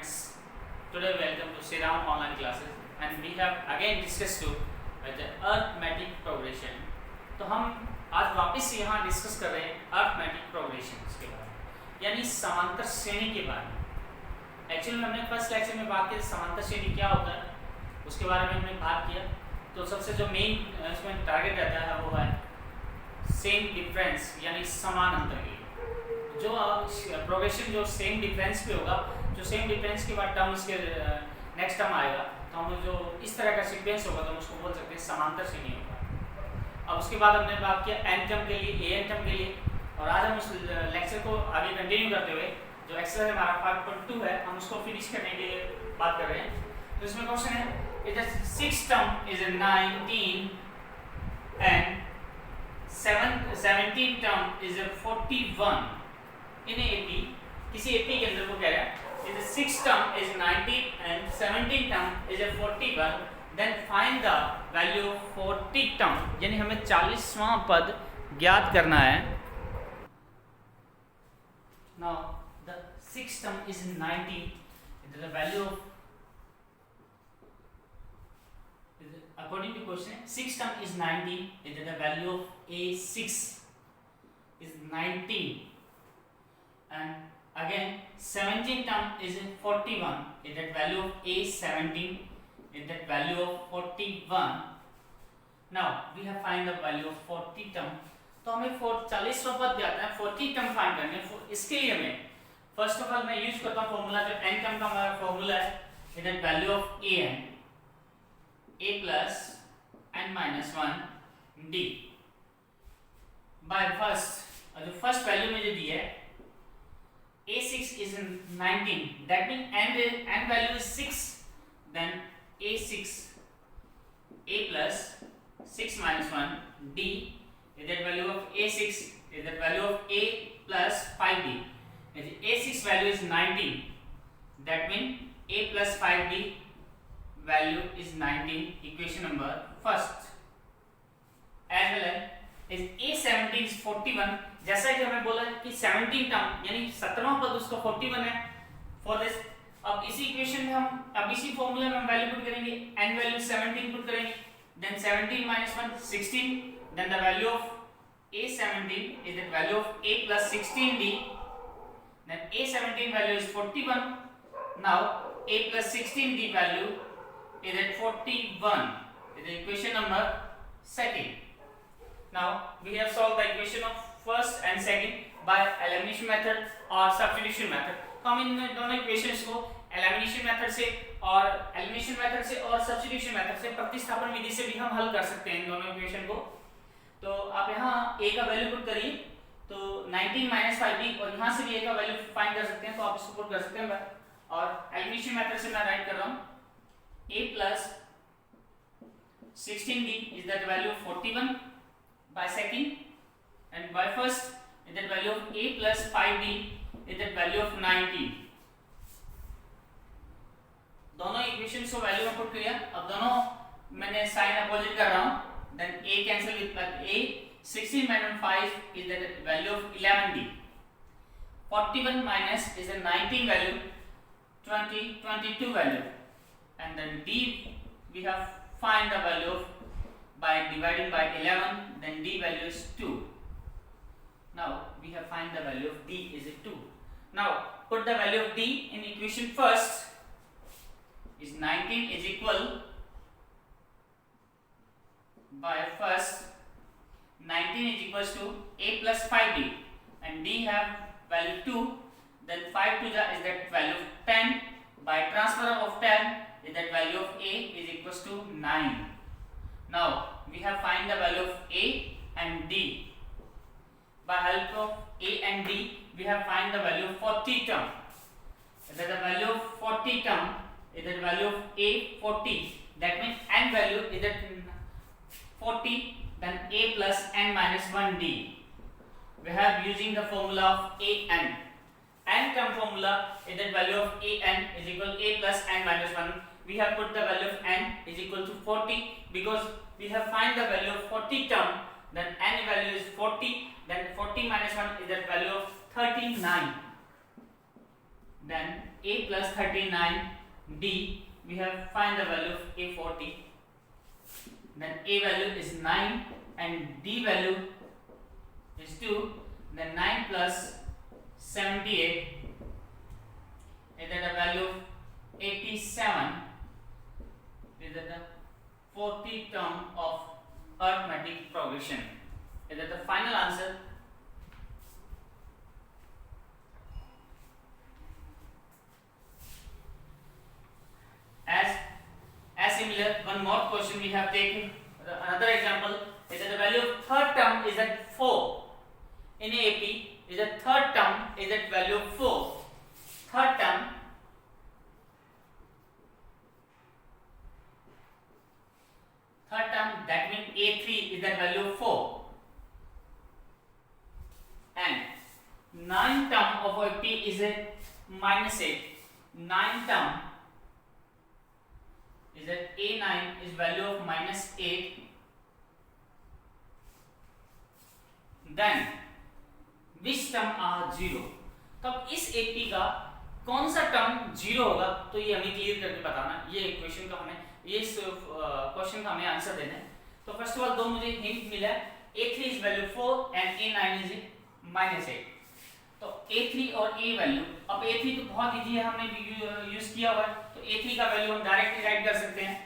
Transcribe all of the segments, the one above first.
friends, today welcome to Sriram online classes and we have again discussed to the arithmetic progression. तो हम आज वापस से यहाँ डिस्कस कर रहे हैं अरिथमेटिक प्रोग्रेशन के बारे में, यानी समांतर श्रेणी के बारे में। एक्चुअली में हमने फर्स्ट लेक्चर में बात की समांतर श्रेणी क्या होता है, उसके बारे में हमने बात किया। तो सबसे जो मेन इसमें टारगेट रहता है वो है सेम डिफरेंस, यानी समान अंतर के जो प्रोग्रेशन जो सेम डिफरेंस पे होगा, जो सेम डिफरेंस के बाद टर्म उसके नेक्स्ट टर्म आएगा, तो हम जो इस तरह का सीक्वेंस होगा तो हम उसको बोल सकते हैं समांतर श्रेणी होगा। अब उसके बाद हमने बात किया एन टर्म के लिए, ए एन टर्म के लिए, और आज हम उस लेक्चर को आगे कंटिन्यू करते हुए जो एक्सरसाइज हमारा 5.2 है हम उसको फिनिश करने के लिए बात कर रहे हैं। तो इसमें क्वेश्चन है it is 6 term is 19 and 17 term is 41 in AP. किसी एपी के अंदर वो कह रहा है is 6 term is 90 and 17 term is 41, then find the value of 40 term, यानी हमें 40वां पद ज्ञात करना है। Now the 6 term is 90, the value of according to question 6 term is 90, is the value of a6 is 19, and again 17 term is 41, is that value of a17 is that value of 41. Now we have find the value of 40 term। तो हमें 40वां पद दिया है, 40 term find करने हैं। इसके लिए हमें फर्स्ट ऑफ ऑल मैं यूज करता हूं फॉर्मूला, जो n टर्म का हमारा फॉर्मूला है is that value of an a plus n minus 1 d by first, जो फर्स्ट वैल्यू में जो दी है a6 is 19, that means n value is 6, then a6 a plus 6 minus 1 d is that value of a6 is that value of a plus 5d, a6 value is 19, that means a plus 5d value is 19, equation number first, as well as is a17 is 41, जैसा कि हमें बोला कि 17 term यानी 17वां पद उसका 41 है for this. अब इसी इक्वेशन में हम अब इसी फॉर्मूले में हम वैल्यू पुट करेंगे, n वैल्यू 17 पुट करेंगे, then 17 minus 1 16, then the value of a17 is the value of a plus 16d, then a17 value is 41, now a plus 16d value is at 41, is the equation number second. Now we have solved the equation of first and second by elimination method or substitution method। तो हम इन दोनों equations को elimination method से और substitution method से, प्रतिस्थापन विधि से भी हम हल कर सकते हैं इन दोनों इक्वेशन को। तो आप यहाँ a का वैल्यू पुट करिए, तो 19 माइनस 5d, और यहाँ से भी a का वैल्यू फाइंड कर सकते हैं, तो आप इसको पुट कर सकते हैं। और एलिमिनेशन मेथड से मैं राइट कर रहा हूँ a plus 16d is that value of 41 by second, and by first is that value of a plus 5d is that value of 90। दोनों इक्वेशंस को वैल्यू में पुट किया, अब दोनों मैंने साइन अपोजिट कर रहा हूं, then a cancel with a, 16 minus 5 is the value of 11d, 41 minus is a 19 value, 22 value, and then d we have find the value of by dividing by 11, then d value is 2. Now we have find the value of d is 2. Now put the value of d in equation first, is 19 is equal by first 19 is equals to a plus 5d, and d have value 2, then 5 to the is that value of 10, by transfer of 10 is that value of a is equals to 9. Now we have find the value of a and d. By help of a and d we have find the value of 40 term. That the value of 40 term is the value of a 40, that means n value is that 40, then a plus n minus 1d. We have using the formula of a n term formula is that value of a n is equal a plus n minus 1. We have put the value of n is equal to 40 because we have find the value of 40 term, then n value is 40, then 40 minus 1 is the value of 39. then A plus 39 D, we have find the value of A 40, then A value is 9 and D value is 2, then 9 plus 78 is at a value of 87, is at the 40th term of arithmetic progression. Is that the final answer? As similar, one more question we have taken. Another example is that the value of third term is at 4. In AP, is the third term is at value of 4. Third term that means A3 is at value of 4. And ninth term of AP is at minus 8. Ninth term is that A9 is value of minus 8. Then which term are 0? तो अब इस AP का कौन सा term 0 होगा, तो ये हमें क्लियर करके बताना। ये क्वेश्चन का हमें क्वेश्चन का हमें आंसर देना है। तो फर्स्ट ऑफ ऑल दो मुझे हिंट मिला है, A3 is value 4 and A9 is minus 8। तो A3 और A वैल्यू, अब A3 तो बहुत इजी है, हमने भी यूज किया हुआ है, तो A3 का वैल्यू हम डायरेक्टली राइट कर सकते हैं।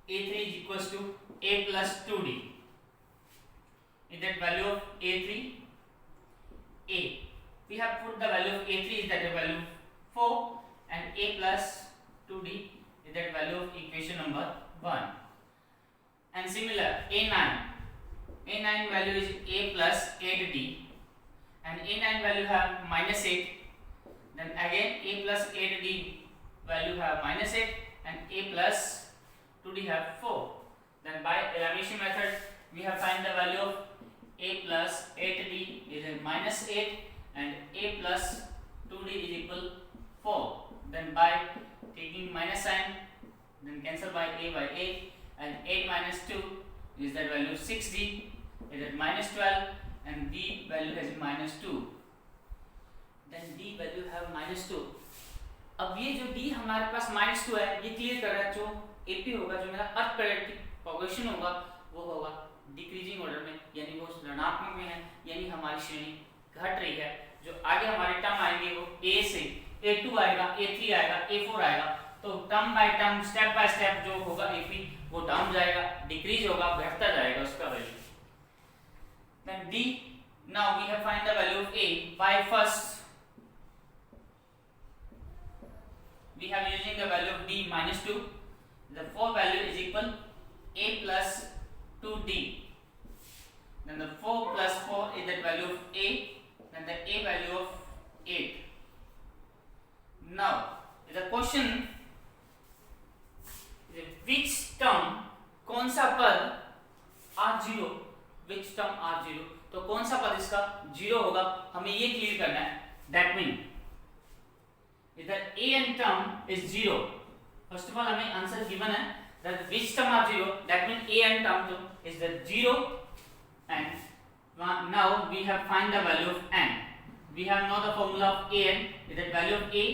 A3 is equals to A plus 2D. Is that value of A3? A. We have put the value of A3 is that the value 4 and A plus 2D is that value of equation number 1. And similar A9. A9 value is A plus 8D. And A9 value have minus 8. Then again A plus 8D value have minus 8 and A plus 2D have 4. Then by elimination method we have find the value of A plus 8D is a minus 8 and A plus 2D is equal 4. Then by taking minus sign, then cancel by A and 8 minus 2 is that value 6D is at minus 12 and D value has minus 2. Then D value have minus 2. अब ये जो D हमारे पास minus 2 है, ये clear कर रहा है जो AP होगा, जो मेरा अर्थमेटिक प्रोग्रेशन होगा वो होगा डिक्रीजिंग ऑर्डर में, यानी वो ऋणात्मक में है, यानी हमारी श्रेणी घट रही है। जो आगे हमारे टर्म आएंगे वो A से A2 आएगा, A3 आएगा, A4 आएगा, तो term by term step by step जो होगा AP वो डाउन जाएगा, डिक्रीज होगा, घटता जाएगा उसका value. Then D, now we have find the value of A by first we have using the value of D minus 2. The 4 value is equal A plus 2D. Then the 4 plus 4 is the value of A, then the A value of 8. Now the question is which term, कौन सा पद R0, which term R0, तो कौन सा पद इसका 0 होगा, हमें ये क्लियर करना है। That means that A n term is 0. First of all हमें आंसर गिवन है that which term are 0, that means A n term is the 0 and now we have find the value of n. We have know the formula of A n is the value of A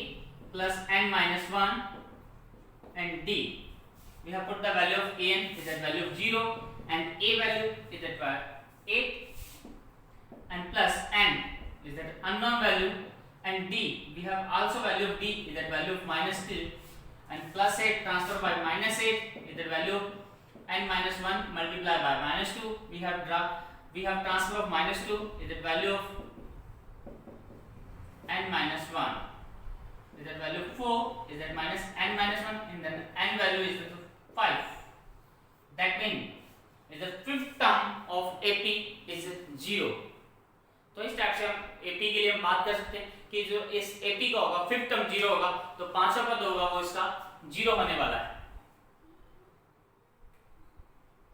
plus n minus 1 and D. We have put the value of A n is the value of 0 and A value is that 8 and plus n is that unknown value and D we have also value of D is that value of minus 2 and plus 8 transfer by minus 8 is the value of n minus 1 multiplied by minus 2. We have transfer of minus 2 is the value of n minus 1 is the value of 4 is that minus n minus 1 and then n value is 5. That means is the fifth term of AP is 0. तो इस type से हम AP के लिए हम बात कर सकते हैं कि जो इस AP का होगा फिफ्थ टर्म 0 होगा, तो पांचवा पद होगा वो इसका 0 होने वाला है।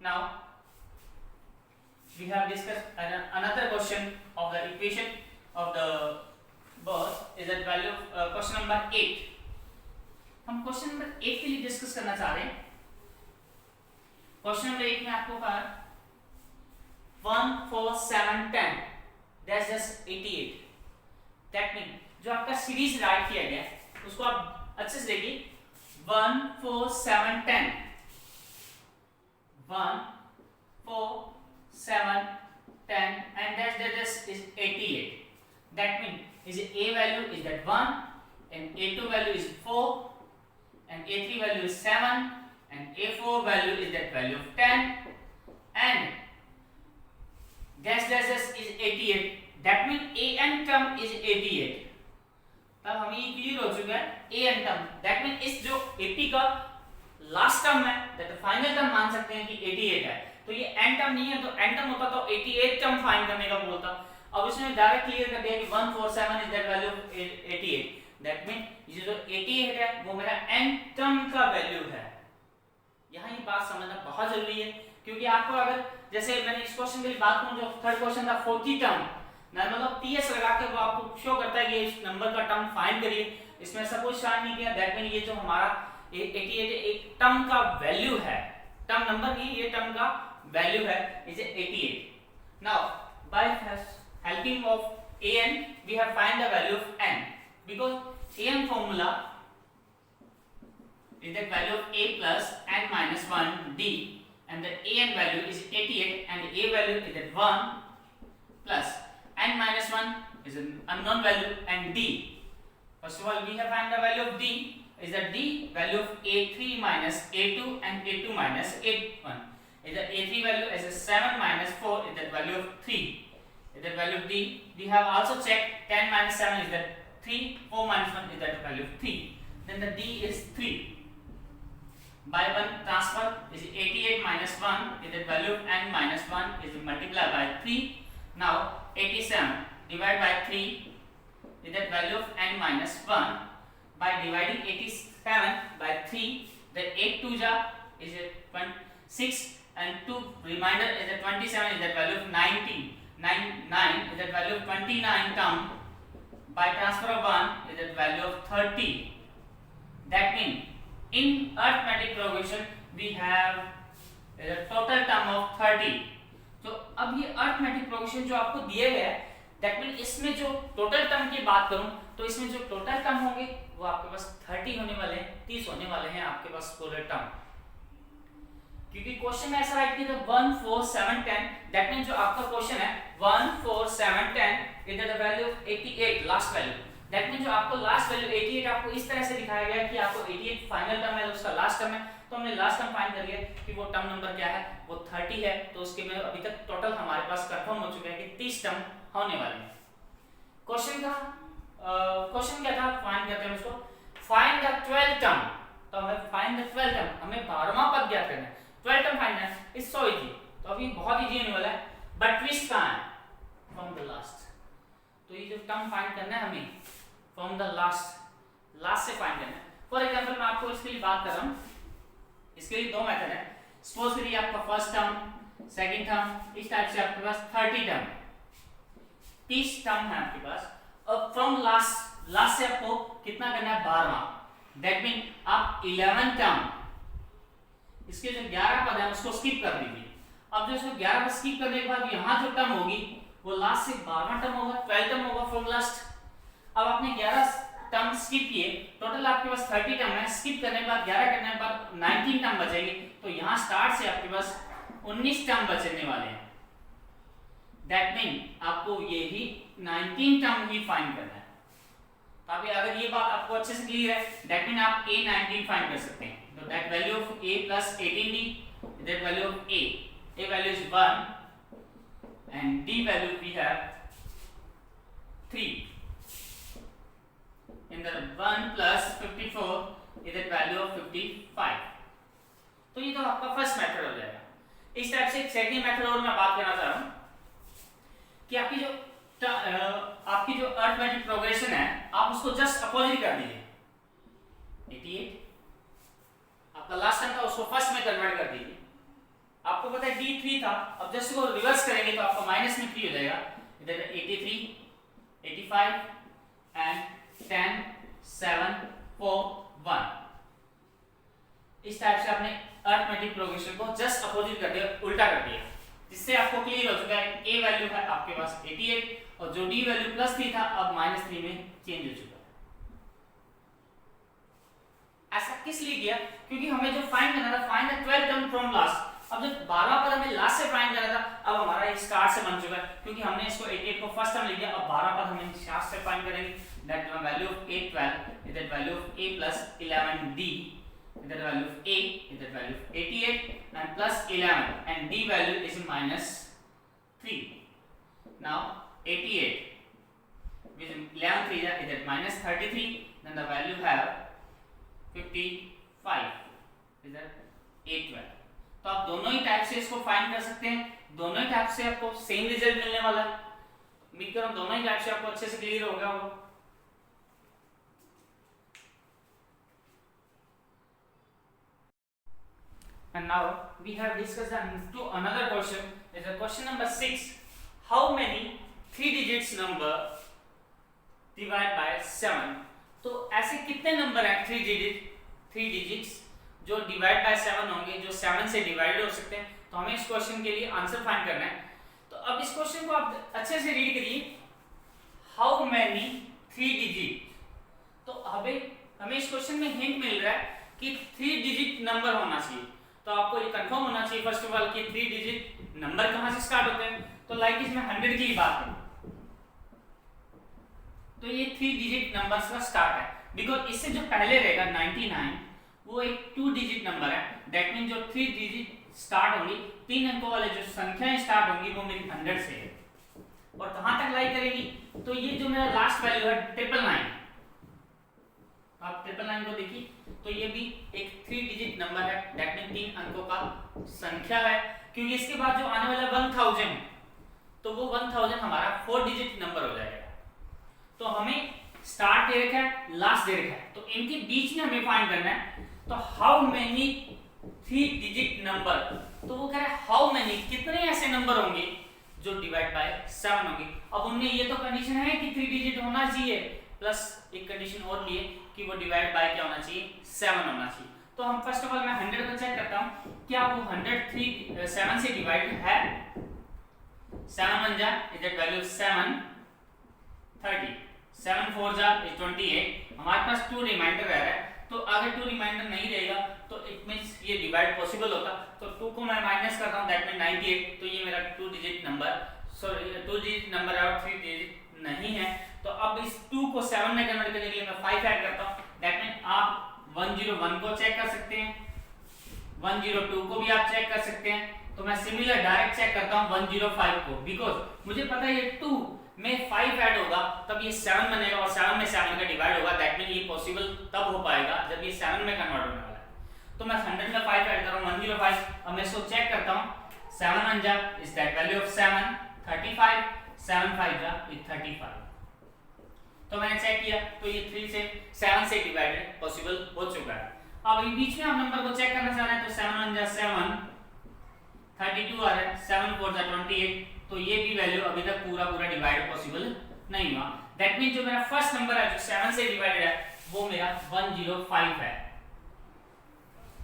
Now we have discussed another question of the equation of the birth is that value of question number 8. हम क्वेश्चन नंबर 8 के लिए डिस्कस करना चाह रहे हैं। क्वेश्चन नंबर 8 में आपको कहा 1 4 7 10 that's just 88. That means जो आपका सीरीज राइट किया गया है उसको आप अच्छे से देखिए 1 4 7 10 1 4 7 10 and dash is 88. That means is a value is that 1 and a2 value is 4 and a3 value is 7 and a4 value is that value of 10 and dash is 88. That means an term is 88. तब हमें ये clear हो चुका है an term. That means इस जो 80 का last term है दैट फाइनल टर्म मान सकते हैं कि 88 है, तो ये n टर्म नहीं है, तो n टर्म होता तो 88 टर्म फाइंड करने का बोलता। अब इसमें डायरेक्ट क्लियर कर दिया कि 147 is that value of 88। That mean ये जो 88 है वो मेरा n टर्म का वैल्यू है। यहाँ ये बात समझना बहुत जरूरी है, क्योंकि आपको अगर जैसे मैंने इस क्वेश्चन के लिए बात करूं, जो थर्ड क्वेश्चन था 40 टर्म, मतलब ts लगा के वो आपको शो करता है कि इस नंबर का टर्म फाइंड करिए, इसमें ऐसा कोई शायद नहीं किया। दैट मीन ये जो हमारा 88 एक टर्म का वैल्यू है, टर्म नंबर नहीं, ये टर्म का वैल्यू है, is 88। Now by helping of an we have find the value of n, because an formula is the value of a plus n minus 1 d, and the an value is 88 and a value is that 1 plus n minus 1 is an unknown value and d. First of all we have find the value of d is the d value of a3 minus a2 and a2 minus a1 is the a3 value as a 7 minus 4 is the value of 3 is the value of d. We have also checked 10 minus 7 is that 3, 4 minus 1 is that value of 3, then the d is 3. By 1 transfer is 88 minus 1 is the value of n minus 1 is multiplied by 3. Now 87 divided by 3 is the value of n minus 1. By dividing 87 by 3, the 8 2 ja is a 6 and 2 remainder is a 27 is the value of 19. 9 is the value of 29 term. By transfer of 1 is the value of 30. That means in arithmetic progression we have a total term of 30. तो अब ये arithmetic progression जो आपको दिए गए हैं, that means इसमें जो total term की बात करूं तो इसमें जो total term होंगे वो आपके पास 30 होने वाले हैं, 30 होने वाले हैं आपके पास total term, क्योंकि क्वेश्चन में ऐसा राइट किया था 1 4 7 10। दैट मींस जो आपका क्वेश्चन है 1 4 7 10 is the value of 88 last value. That means जो आपको लास्ट वैल्यू 88 आपको इस तरह से दिखाया गया है कि आपको 88 फाइनल टर्म है, उसका लास्ट टर्म है, तो हमने लास्ट टर्म फाइंड कर लिया कि वो टर्म नंबर क्या है, वो 30 है। तो उसके में अभी तक टोटल हमारे पास कंफर्म हो चुका है कि 30 टर्म होने वाले हैं। क्वेश्चन का क्वेश्चन क्या था, फाइंड करते हैं उसको, फाइंड द 12th टर्म। तो हमें फाइंड द 12th टर्म, हमें 12वां पद ज्ञात करना है। 12th टर्म फाइंड करना है, इट्स सो इजी। तो अभी बहुत इजी होने वाला है, बट ट्विस्ट कहां है, फ्रॉम द लास्ट। तो ये जो टर्म फाइंड करना है हमें फ्रॉम द लास्ट से फाइंड करना है। फॉर एग्जांपल मैं आपको इसके लिए बात कर रहा हूं, इसके लिए दो मेथड है। सपोज करिए आपका फर्स्ट टर्म, सेकंड टर्म, इस टाइप से आपके पास 30 टर्म, 30 टर्म है आपके पास। अब फ्रॉम लास्ट से आपको कितना करना है, 12वां। दैट मीन आप 11 टर्म, इसके जो 11 पद है उसको स्किप कर दीजिए। अब जो इसको 11 पद स्किप करने के बाद यहाँ जो टर्म होगी वो लास्ट से 12वां टर्म होगा, 12 टर्म होगा फ्रॉम लास्ट। अब आपने 11 टर्म स्किप किए, टोटल आपके पास 30 टर्म है, स्किप करने के बाद 11 करने के बाद 19 टर्म बचेंगे। तो यहाँ स्टार्ट से आपके पास 19 टर्म बचने वाले हैं। दैट मीन आपको ये ही 19 टर्म ही फाइंड करना है। तो अभी अगर ये बात आपको अच्छे से क्लियर है, दैट मीन आप a19 फाइंड कर सकते हैं। तो that value of a plus 18d, that value of a value is 1 and d value we have 3, in the 1 plus 54 is the value of 55। तो ये तो आपका फर्स्ट मेथड हो जाएगा। इस टाइप से एक सेकंड मेथड और मैं बात करना चाह रहा हूं कि आपकी जो अरिथमेटिक प्रोग्रेशन है आप उसको जस्ट अपोजिट कर दीजिए। 88 आपका लास्ट टाइम था, उसको फर्स्ट में कन्वर्ट कर दीजिए। आपको पता है d3 था, अब जस्ट को रिवर्स करेंगे तो आपका माइनस में 3 हो जाएगा। इधर 83, 85 एंड 10 7 4 1। इस टाइप से आपने अरिथमेटिक प्रोग्रेशन को जस्ट अपोजिट कर दिया, उल्टा कर दिया, जिससे आपको क्लियर हो चुका है a वैल्यू है आपके पास 88 और जो डी वैल्यू +3 था अब -3 में चेंज हो चुका है। ऐसा किस लिए किया? क्योंकि हमें जो फाइंड करना था, find the 12 term from last. अब जो 12 पद हमें लास्ट से फाइंड करना था, अब हमारा ये स्टार्ट से बन चुका है, क्योंकि हमने इसको 88 को फर्स्ट टर्म लिख दिया। अब 12 पद हम स्टार्ट से फाइंड करेंगे। That value of A12 is that value of A plus 11D is the value of A is the value of 88 and plus 11 and D value is -3. Now 88 with 11 3 is that -33, then the value have 55 is that A12। तो आप दोनों ही type से इसको find कर सकते हैं, दोनों ही type से आपको सेम रिजल्ट मिलने वाला है। उम्मीद कर रहा हूं दोनों ही टाइप से आपको अच्छे से क्लियर हो गया होगा। And now we have discussed another question. Is a question number 6. How many 3 digits number divide by 7? तो ऐसे कितने नंबर हैं 3 digits जो डिवाइड बाय 7 होंगे, जो 7 से डिवाइड हो सकते हैं? तो हमें इस क्वेश्चन के लिए आंसर फाइंड करना है। तो अब इस क्वेश्चन को आप अच्छे से रीड करिए। हाउ मैनी 3 डिजिट, तो हमें इस क्वेश्चन में हिंट मिल रहा है कि 3 डिजिट नंबर होना चाहिए। तो आपको ये कंफर्म होना चाहिए फर्स्ट ऑफ ऑल कि 3 डिजिट नंबर कहां से स्टार्ट होते हैं। तो लाइक इसमें 100 की बात है, तो ये 3 डिजिट नंबर्स का स्टार्ट है, बिकॉज इससे जो पहले रहेगा 99 वो एक 2 डिजिट नंबर है। दैट मीन जो 3 डिजिट स्टार्ट होंगी, 3 अंकों वाले जो संख्याएं स्टार्ट होंगी वो मेरी 100 से है। और कहां तक लाई करेगी? तो ये जो मेरा लास्ट वैल्यू है 999, आप 999 को देखिए, तो ये भी एक 3 डिजिट नंबर है। दैट मीन 3 अंकों का संख्या है, क्योंकि इसके बाद जो आने वाला 1000 तो वो 1000 हमारा 4 डिजिट नंबर हो जाएगा। तो हमें स्टार्ट दे रखा है, लास्ट दे रखा है, तो इनके बीच में हमें फाइंड करना है। तो हाउ मेनी 3 डिजिट नंबर, तो वो कह रहा है हाउ मेनी कितने ऐसे नंबर होंगे जो डिवाइड बाय 7 होंगे। अब उनमें ये तो कंडीशन है कि 3 डिजिट होना चाहिए, प्लस एक कंडीशन और लिए कि वो डिवाइड बाय क्या होना चाहिए, 7 होना चाहिए। तो हम फर्स्ट ऑफ ऑल मैं 100 को चेक करता हूं, क्या वो 100 7 से डिवाइड है? 7 1 जा इज दैट वैल्यू 7 30, 7 4 जा इज 28। हमारे पास 2 रिमाइंडर रह रहा है, तो अगर 2 रिमाइंडर नहीं रहेगा तो इट मींस ये डिवाइड पॉसिबल होता। तो 2 को मैं माइनस करता हूं, दैट मीन 98। तो ये मेरा 2 digit number, sorry 2 digit number है और 3 डिजिट नहीं है। तो अब इस 2 को 7 में कन्वर्ट करने के लिए मैं 5 ऐड करता हूं। दैट मीन आप 101 को चेक कर सकते हैं, 102 को भी आप चेक कर सकते हैं। तो मैं सिमिलर डायरेक्ट चेक करता हूं 105 को, बिकॉज मुझे पता है ये 2 में 5 ऐड होगा तब ये 7 बनेगा और 7 में 7 का डिवाइड होगा। दैट मीन ये पॉसिबल तब हो पाएगा जब ये 7 में कन्वर्ट होने वाला है। तो मैं 100 में 5 ऐड कर रहा हूं 105। अब मैं इसको चेक करता हूं, 7 1 जा इज दैट वैल्यू ऑफ 7 35, 7 5 जा इज 35। तो मैंने चेक किया तो ये 3 से 7 से डिवाइडेड पॉसिबल हो चुका है। अब इन बीच में हम नंबर को चेक करना चाह रहे हैं, तो 7 1 जा 7 32 आ रहा है, 7 4 जा 28। तो ये भी वैल्यू अभी तक पूरा डिवाइड पॉसिबल नहीं हुआ। दैट मीन जो मेरा फर्स्ट नंबर है जो 7 से डिवाइडेड है वो मेरा 105 है।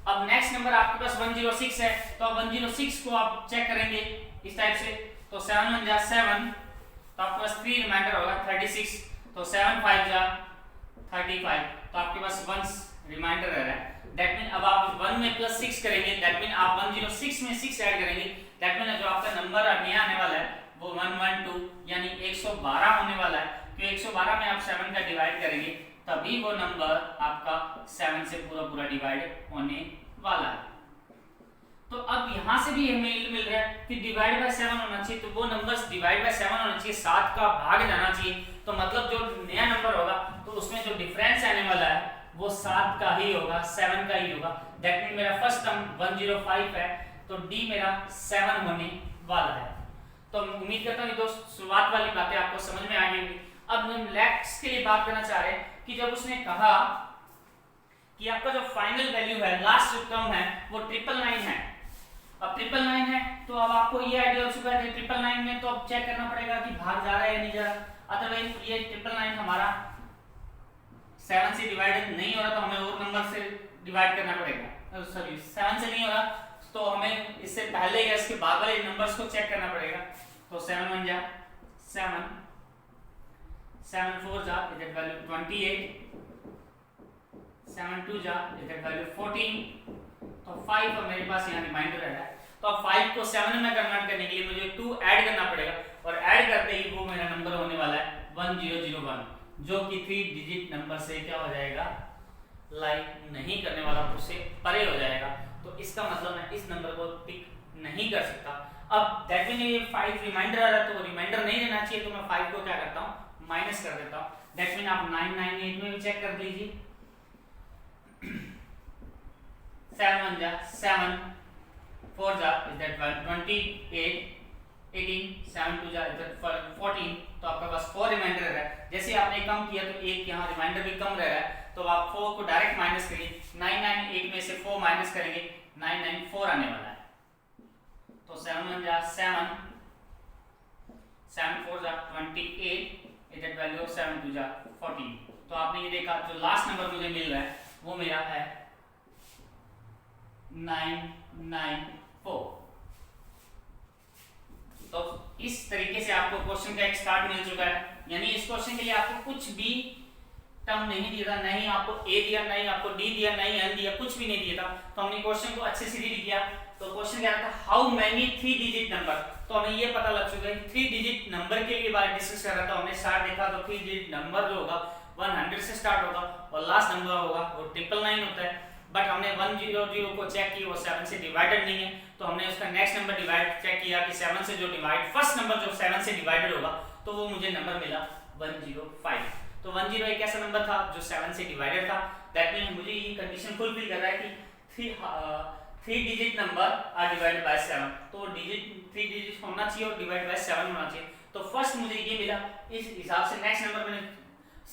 अब नेक्स्ट नंबर आपके पास 106 है, तो अब 106 को आप चेक करेंगे इस टाइप से। तो 7 1 जा 7, तो आपके पास 3 रिमाइंडर होगा 36। तो 7 5 जा 35, तो आपके पास 1 रिमाइंडर रह रहा है। दैट मीन अब आप 1 में प्लस 6 करेंगे, दैट मीन आप 106 में 6 ऐड करेंगे। दैट मीन जो आपका नंबर नया आने वाला है वो 112 यानी 112 होने वाला है। तो 112 में आप 7 का डिवाइड करेंगे तभी वो नंबर आपका 7 से पूरा डिवाइड होने वाला है। तो अब यहाँ से भी हमें मिल रहा है कि डिवाइड बाय 7 होना चाहिए, तो वो नंबर्स डिवाइड बाय 7 होना चाहिए, 7 का भाग जाना चाहिए। तो मतलब जो नया नंबर होगा तो उसमें जो डिफरेंस आने वाला है वो 7 का ही होगा, 7 का ही होगा। दैट मीन मेरा फर्स्ट टर्म 105 है, तो डी मेरा 7 होने वाला है। तो उम्मीद करता हूँ दोस्त शुरुआत वाली बातें आपको समझ में आ गई होंगी। अब हम नेक्स्ट के लिए बात करना चाह रहे हैं कि जब उसने कहा कि आपका जो फाइनल वैल्यू है, लास्ट जो टर्म है वो 999 है। अब 999 है तो अब आपको ये आइडिया हो चुका है कि 999 में तो अब चेक करना पड़ेगा कि भाग जा रहा है या नहीं जा रहा। अदरवाइज ये 999 हमारा 7 से डिवाइड नहीं हो रहा तो हमें और नंबर से डिवाइड करना पड़ेगा। सॉरी 7 से नहीं हो रहा तो हमें इससे पहले या इसके बाद वाले नंबर्स को चेक करना पड़ेगा। तो 7 1 जा 7, 7 4 जा इज दैट वैल्यू 28, 7 2 जा इज दैट वैल्यू 14, तो 5 अब मेरे पास यहाँ रिमाइंडर है। तो अब 5 को 7 में कन्वर्ट करने के लिए मुझे 2 ऐड करना पड़ेगा, और ऐड करते ही वो मेरा नंबर होने वाला है 1001, जो कि 3 डिजिट नंबर से क्या हो जाएगा, लाइक नहीं करने वाला, उससे परे हो जाएगा। तो इसका मतलब मैं इस नंबर को पिक नहीं कर सकता। अब दैट मीन ये 5 रिमाइंडर आ रहा है, तो रिमाइंडर नहीं रहना चाहिए, तो मैं 5 को क्या करता हूँ, माइनस कर देता हूँ। दैट मीन आप 998 में भी चेक कर लीजिए। 7 1 जा 7, 4 जा इज दैट 28, 18, 7 2 जा इज दैट 14, तो आपके पास 4 रिमाइंडर रह रहा है। जैसे आपने कम किया तो एक यहाँ रिमाइंडर भी कम रह रहा है, तो आप 4 को डायरेक्ट माइनस करिए। 998 में से 4 माइनस करेंगे, 994 आने वाला है। तो 7 1 जा 7, 7 4 जा 28, इज दैट वैल्यू ऑफ 7 2 जा 14। तो आपने ये देखा, जो लास्ट नंबर मुझे मिल रहा है वो मेरा है 994। तो इस तरीके से आपको क्वेश्चन का एक स्टार्ट मिल चुका है। यानी इस क्वेश्चन के लिए आपको कुछ भी टर्म नहीं दिया था, नहीं आपको ए दिया, नहीं आपको डी दिया, नहीं एन दिया, कुछ भी नहीं दिया था। तो हमने क्वेश्चन को अच्छे से रीड किया। तो क्वेश्चन क्या था, हाउ मेनी 3 डिजिट नंबर। तो हमें ये पता लग चुका है 3 डिजिट नंबर के लिए बारे डिस्कस कर रहा था। हमने स्टार्ट देखा तो 3 डिजिट नंबर जो होगा 100 से स्टार्ट होगा, और लास्ट नंबर होगा वो 999 होता है। बट हमने 100 को चेक किया, वो 7 से डिवाइडेड नहीं है, तो हमने उसका नेक्स्ट नंबर डिवाइड चेक किया कि 7 से जो डिवाइड, फर्स्ट नंबर जो 7 से डिवाइडेड होगा, तो वो मुझे नंबर मिला 105। तो 10 एक ऐसा नंबर था जो 7 से डिवाइडेड था। दैट मीन मुझे ये कंडीशन फुलफिल कर रहा है कि 3 digit number are divided by 7, तो डिजिट 3 डिजिट होना चाहिए और डिवाइड बाय 7 होना चाहिए। तो फर्स्ट मुझे ये मिला। इस हिसाब से नेक्स्ट नंबर मैंने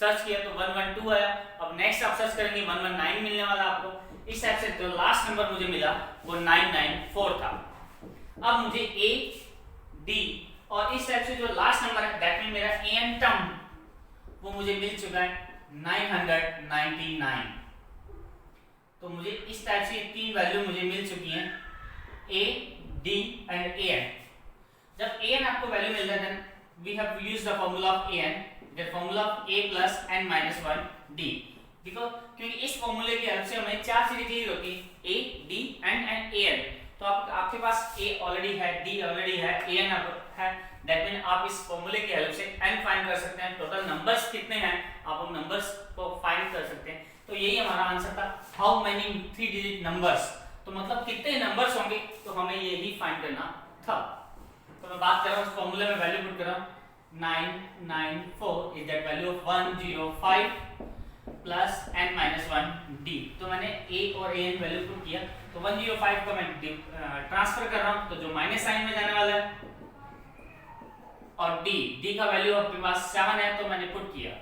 सर्च किया तो 112 आया। अब नेक्स्ट आप सर्च करेंगे 119 मिलने वाला आपको। इस टाइप से जो लास्ट नंबर मुझे मिला वो 994 था। अब मुझे ए डी और इस टाइप से जो लास्ट नंबर है दैट मीन मेरा एन टर्म वो मुझे मिल चुका है 999। तो मुझे इस टाइप से 3 वैल्यू मुझे मिल चुकी हैं, A D and A N. जब ए एन आपको वैल्यू मिल जाता है, we have used the formula of A N, the formula of a plus n minus 1 d। Because क्योंकि इस फार्मूले की हेल्प से हमें 4 चीजें क्लियर होती है, a d n and a n। तो आपके पास a ऑलरेडी है, d ऑलरेडी है, a n है। दैट मीन आप इस फार्मूले की हेल्प से n फाइंड कर सकते हैं। टोटल नंबर्स कितने हैं आप उन नंबर्स को फाइंड कर सकते हैं। तो यही हमारा आंसर था, हाउ मेनी 3 डिजिट नंबर्स। तो मतलब कितने नंबर्स होंगे, तो हमें यही फाइंड करना था। तो मैं बात कर रहा हूं उस फार्मूले में वैल्यू पुट कर रहा हूं, 994 is that value of 105 plus n minus 1 d। तो मैंने a और a n वैल्यू पुट किया, तो 105 को मैं ट्रांसफर कर रहा हूं, तो जो माइनस साइन में जाने वाला है, और d का वैल्यू आपके पास 7 है, तो मैंने पुट किया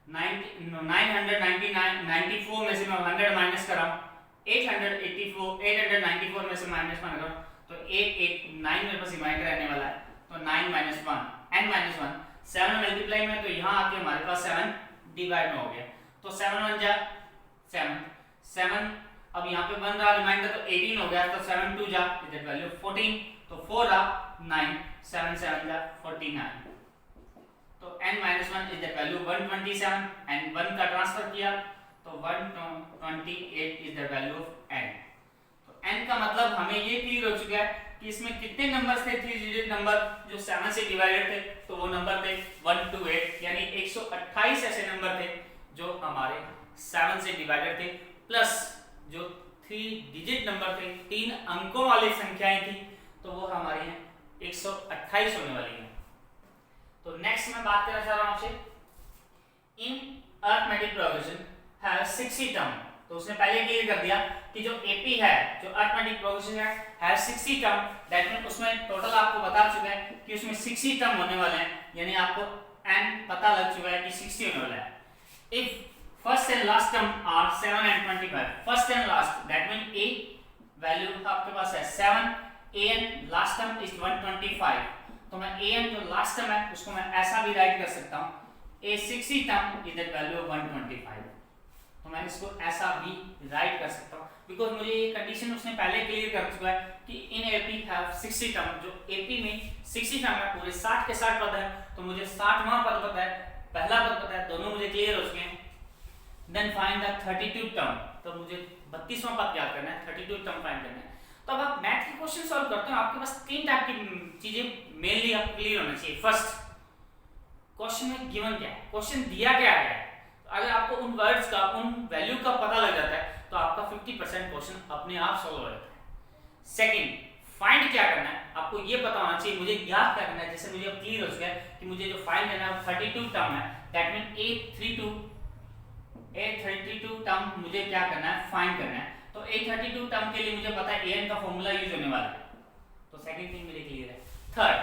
994 में से मैं 100 माइनस कर रहा हूं, 894 में से माइनस 1 कर रहा हूं, तो 889 मेरे पास रिमाइंडर रहने वाला है। तो 9 - 1 n - 1 7 मल्टीप्लाई में, तो यहाँ आके हमारे पास 7 डिवाइड में हो गया। तो 7 1 जा 7, अब यहाँ पे 1 रहा रिमाइंडर, तो 18 हो गया। तो 7 2 जा इधर वैल्यू 14, तो 4 रहा 9, 7 7 जा 49। तो n - 1 is the value 127 and 1 का ट्रांसफर किया, तो 128 is the value of n। तो n का मतलब हमें ये क्लियर हो चुका है कि इसमें कितने नंबर्स थे, 3 डिजिट नंबर जो 7 से डिवाइडेड थे, तो वो नंबर थे 128, यानी 128 ऐसे नंबर थे जो हमारे 7 से डिवाइडेड थे, प्लस जो 3 डिजिट नंबर थे, 3 अंकों वाली संख्याएं थी, तो वो हमारी हैं 128 होने वाली हैं। तो नेक्स्ट मैं बात करना चाह रहा हूं आपसे, इन अरिथमेटिक प्रोग्रेशन हैव 60 टर्म। तो उसने पहले क्लियर कर दिया कि जो एपी है, जो अरिथमेटिक प्रोग्रेशन है 60 टर्म। दैट मीन उसमें टोटल आपको बता चुका है कि उसमें 60 टर्म होने वाले हैं, यानी आपको n पता लग चुका है कि 60 होने वाला है। If first and last term are 7 and 25, first and last, that mean a value आपके पास है 7, an लास्ट टर्म इज 125। तो मैं an जो लास्ट टर्म है उसको मैं ऐसा भी राइट कर सकता हूं, a 60 term is that value of 125। तो मैं इसको ऐसा भी राइट कर सकता हूँ, बिकॉज मुझे ये कंडीशन उसने पहले क्लियर कर चुका है कि इन एपी हैव 60 टर्म, जो एपी में 60 टर्म है, पूरे 60 के 60 पद है, तो मुझे 60वां पद पता है, पहला पद पता है, दोनों मुझे क्लियर हो चुके हैं। देन फाइंड द 32 टर्म, तो मुझे 32वां पद याद करना है, 32 टर्म फाइंड करना है। तो अब आप मैथ के क्वेश्चन सॉल्व करते हो, आपके पास तीन टाइप की चीजें मेनली आपको क्लियर होना चाहिए। फर्स्ट, क्वेश्चन में गिवन क्या है, क्वेश्चन दिया क्या है, अगर आपको उन वर्ड्स का, उन वैल्यू का पता लग जाता है तो आपका 50% क्वेश्चन अपने आप सॉल्व हो जाता है। सेकंड, फाइंड क्या करना है, आपको ये पता होना चाहिए, मुझे ज्ञात करना है। जैसे मुझे अब क्लियर हो चुका है कि मुझे जो फाइंड करना है 32 टर्म है, दैट मीन 832 टर्म मुझे क्या करना है, फाइंड करना है। तो 832 टर्म के लिए मुझे पता है an का फॉर्मूला यूज होने वाला है, तो सेकंड थिंग मेरे क्लियर है। थर्ड,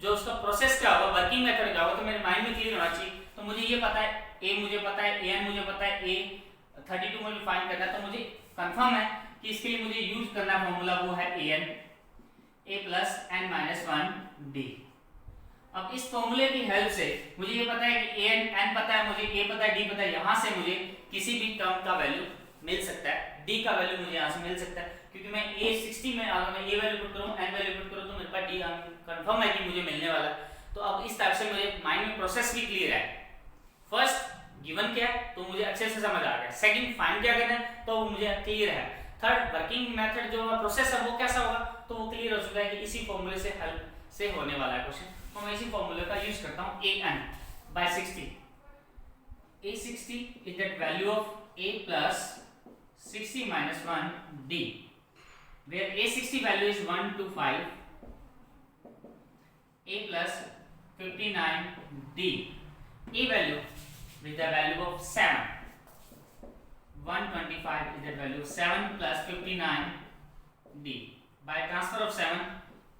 जो उसका प्रोसेस क्या होगा, वर्किंग मेथड क्या होगा, तो मेरे माइंड में क्लियर होना चाहिए। तो मुझे ये पता है, a मुझे पता है, an मुझे पता है, a 32 मुझे फाइंड करना है, तो मुझे कंफर्म है कि इसके लिए मुझे यूज करना फॉर्मूला वो है an a plus n minus 1 d। अब इस फॉर्मूले की हेल्प से मुझे ये पता है कि n पता है, मुझे a पता है, d पता है, यहाँ से मुझे किसी भी टर्म का वैल्यू मिल सकता है, d का वैल्यू मुझे यहाँ से मिल सकता है, क्योंकि मैं a 60 में अगर मैं a वैल्यू पुट करूँ, n वैल्यू पुट करूँ, तो मेरे पास d कंफर्म है कि मुझे मिलने वाला है। तो अब इस टाइप से मुझे माइंड में प्रोसेस भी क्लियर है। फर्स्ट, गिवन क्या है तो मुझे अच्छे से समझ आ गया। सेकंड, फाइंड क्या करना है तो मुझे क्लियर है। थर्ड, वर्किंग मेथड जो प्रोसेस है वो कैसा होगा तो वो क्लियर हो चुका है कि इसी फॉर्मूले से हेल्प से होने वाला है क्वेश्चन। तो मैं इसी फॉर्मूले का यूज करता हूं, an by 60। a60 is that value of a plus 60 minus 1 d, where a60 value is 1 to 5, a plus 59 d, a value with the value of 7, 125 is the value of 7 plus 59 d. By transfer of 7,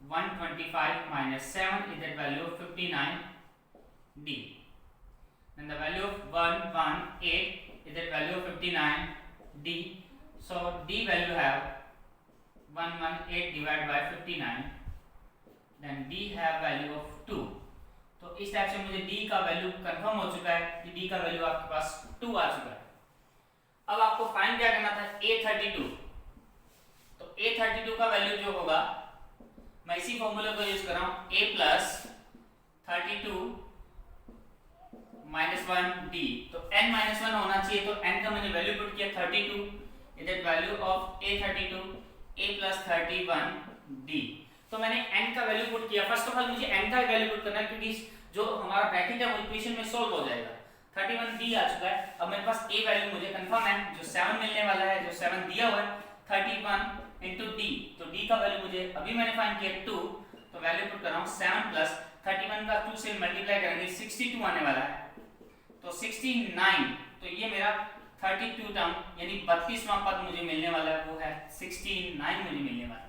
125 minus 7 is the value of 59 d. Then the value of 118 is the value of 59 d. So d value have 118 divided by 59. Then d have value of 2. तो इस type से मुझे d का value confirm हो चुका है कि d का वैल्यू आपके पास 2 आ चुका है। अब आपको फाइंड क्या करना था, a32। तो a32 का वैल्यू जो होगा, मैं इसी फॉर्मूले को यूज कर रहा हूं, a plus 32 minus 1 d। तो n minus 1 होना चाहिए, तो n का मैंने वैल्यू पुट किया 32, is that value of a32 a plus 31 d। तो मैंने n का वैल्यू पुट किया। फर्स्ट ऑफ ऑल मुझे n का वैल्यू पुट करना है, क्योंकि जो हमारा ब्रैकेट है वो इक्वेशन में सॉल्व हो जाएगा। 31d आ चुका है। अब मेरे पास a वैल्यू मुझे कंफर्म है, जो 7 मिलने वाला है, जो 7 दिया हुआ है, 31 into d। तो d का वैल्यू मुझे अभी मैंने फाइंड किया 2, तो वैल्यू पुट कर रहा हूं 7 प्लस 31 का 2 से मल्टीप्लाई करेंगे 62 आने वाला है, तो 69। तो ये मेरा 32 टर्म यानी 32वां पद मुझे मिलने वाला है, वो है 69 मुझे मिलने वाला है।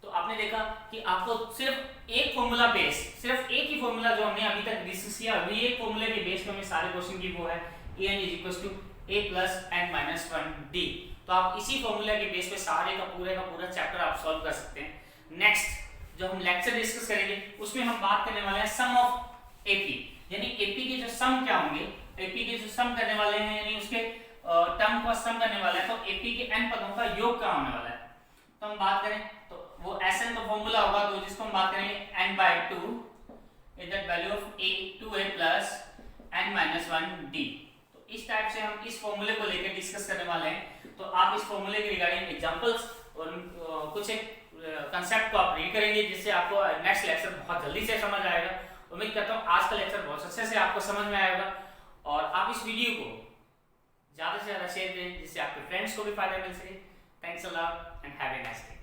तो आपने देखा कि आपको सिर्फ एक फॉर्मूला बेस, सिर्फ एक ही फॉर्मूला जो हमने अभी तक डिस्कस किया, वही एक फॉर्मूले के बेस पे हमें सारे क्वेश्चन की वो है an = a plus n minus 1 d। तो आप इसी फॉर्मूले के बेस पे सारे का पूरा चैप्टर आप सॉल्व कर सकते हैं। नेक्स्ट जो हम लेक्चर डिस्कस करेंगे उसमें हम बात करने वाले हैं सम ऑफ एपी, यानी एपी के जो सम क्या होंगे, एपी के जो सम करने वाले हैं, यानी उसके टर्म का सम करने वाला है, तो एपी के n पदों का योग क्या होने वाला है। तो हम बात करें तो वो Sn तो फॉर्मूला होगा, तो जिसको हम बात करेंगे n/2 is that value of a 2a plus n minus 1 d। तो इस टाइप से हम इस फॉर्मूले को लेकर डिस्कस करने वाले हैं। तो आप इस फॉर्मूले के रिगार्डिंग एग्जांपल्स और कुछ एक कांसेप्ट को आप रीड करेंगे, जिससे आपको नेक्स्ट लेक्चर बहुत जल्दी से समझ आएगा। उम्मीद करता हूँ आज का लेक्चर बहुत अच्छे से आपको समझ में आएगा, और आप इस वीडियो को ज़्यादा से ज़्यादा शेयर करें, जिससे आपके फ्रेंड्स को भी फायदा मिल सके। Thanks a lot and have a nice day.